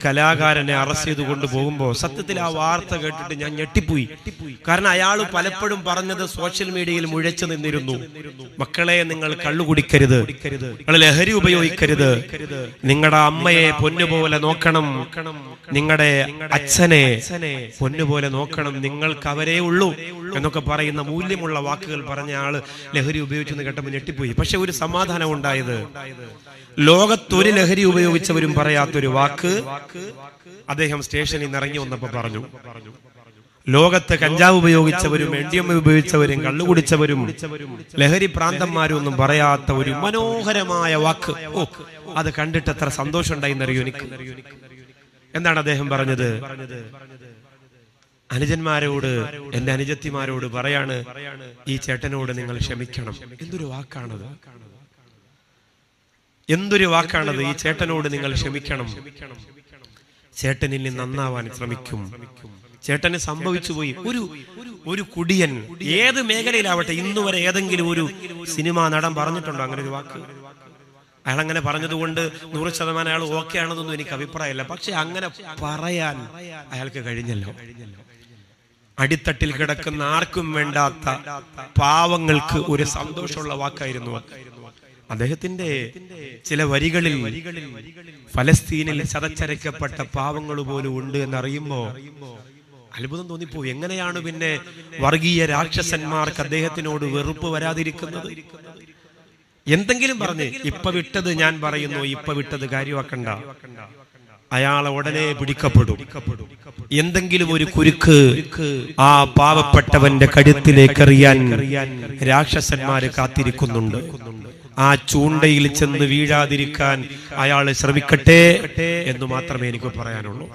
കലാകാരനെ അറസ്റ്റ് ചെയ്ത് കൊണ്ടുപോകുമ്പോൾ സത്യത്തിൽ ആ വാർത്ത കേട്ടിട്ട് ഞാൻ ഞെട്ടിപ്പോയി. കാരണം അയാൾ പലപ്പോഴും പറഞ്ഞത് സോഷ്യൽ മീഡിയയിൽ മുഴച്ചു നിന്നിരുന്നു, മക്കളെ നിങ്ങൾ കള്ളു കുടിക്കരുത്, നിങ്ങൾ ലഹരി ഉപയോഗിക്കരുത്, നിങ്ങളുടെ അമ്മയെ പൊന്നുപോലെ നോക്കണം, നിങ്ങളുടെ അച്ഛനെ പൊന്നുപോലെ നോക്കണം, നിങ്ങൾക്ക് അവരേ ഉള്ളൂ എന്നൊക്കെ പറയുന്ന മൂല്യമുള്ള വാക്കുകൾ പറഞ്ഞ ആള് ലഹരി ഉപയോഗിച്ചെന്ന് കേട്ടപ്പോൾ ഞെട്ടിപ്പോയി. പക്ഷെ ഒരു സമാധാനം ഉണ്ടായത്, ലോകത്തൊരു ലഹരി ഉപയോഗിച്ചവരും പറയാത്തൊരു വാക്ക് അദ്ദേഹം സ്റ്റേഷനിൽ നിന്ന് ഇറങ്ങി വന്നപ്പോ പറഞ്ഞു. ലോകത്ത് കഞ്ചാവ് ഉപയോഗിച്ചവരും MDMA ഉപയോഗിച്ചവരും കള്ളുകുടിച്ചവരും ലഹരി പ്രാന്തന്മാരും ഒന്നും പറയാത്ത ഒരു മനോഹരമായ വാക്ക്. ഓ, അത് കണ്ടിട്ട് എത്ര സന്തോഷം ഉണ്ടായിന്നറിയോ എനിക്ക്. എന്താണ് അദ്ദേഹം പറഞ്ഞത്? അനുജന്മാരോട്, എന്റെ അനുജത്തിമാരോട് പറയാണ്, ഈ ചേട്ടനോട് നിങ്ങൾ ക്ഷമിക്കണം. എന്തൊരു വാക്കാണത്, എന്തൊരു വാക്കാണത്! ഈ ചേട്ടനോട് നിങ്ങൾ ക്ഷമിക്കണം, ചേട്ടനിൽ നിന്ന് നന്നാവാൻ ശ്രമിക്കും. ചേട്ടന് സംഭവിച്ചു പോയി. ഒരു കുടിയൻ ഏത് മേഖലയിലാവട്ടെ, ഇന്നുവരെ ഏതെങ്കിലും ഒരു സിനിമാ നടൻ പറഞ്ഞിട്ടുണ്ടോ അങ്ങനെ ഒരു വാക്ക്? അയാൾ അങ്ങനെ പറഞ്ഞതുകൊണ്ട് 100% അയാൾ ഓക്കെ ആണെന്നൊന്നും എനിക്ക് അഭിപ്രായമില്ല. പക്ഷെ അങ്ങനെ പറയാൻ അയാൾക്ക് കഴിഞ്ഞല്ലോ. അടിത്തട്ടിൽ കിടക്കുന്ന ആർക്കും വേണ്ടാത്ത പാവങ്ങൾക്ക് ഒരു സന്തോഷമുള്ള വാക്കായിരുന്നു. അദ്ദേഹത്തിന്റെ ചില വരികളിൽ ഫലസ്തീനിൽ ചതച്ചരയ്ക്കപ്പെട്ട പാവങ്ങൾ പോലും ഉണ്ട് എന്നറിയുമ്പോ അത്ഭുതം തോന്നിപ്പോയി. എങ്ങനെയാണ് പിന്നെ വർഗീയ രാക്ഷസന്മാർക്ക് അദ്ദേഹത്തിനോട് വെറുപ്പ് വരാതിരിക്കുന്നത്? എന്തെങ്കിലും പറഞ്ഞ് ഇപ്പൊ വിട്ടത് ഞാൻ പറയുന്നു, ഇപ്പൊ വിട്ടത് കാര്യമാക്കണ്ട, അയാളെ ഉടനെ പിടിക്കപ്പെടും. എന്തെങ്കിലും ഒരു കുരുക്ക് ആ പാവപ്പെട്ടവന്റെ കഴുത്തിലേക്ക് എറിയാൻ രാക്ഷസന്മാര് കാത്തിരിക്കുന്നുണ്ട്. ആ ചൂണ്ടയിൽ ചെന്ന് വീഴാതിരിക്കാൻ അയാൾ ശ്രമിക്കട്ടെ എന്ന് മാത്രമേ എനിക്ക് പറയാനുള്ളൂ.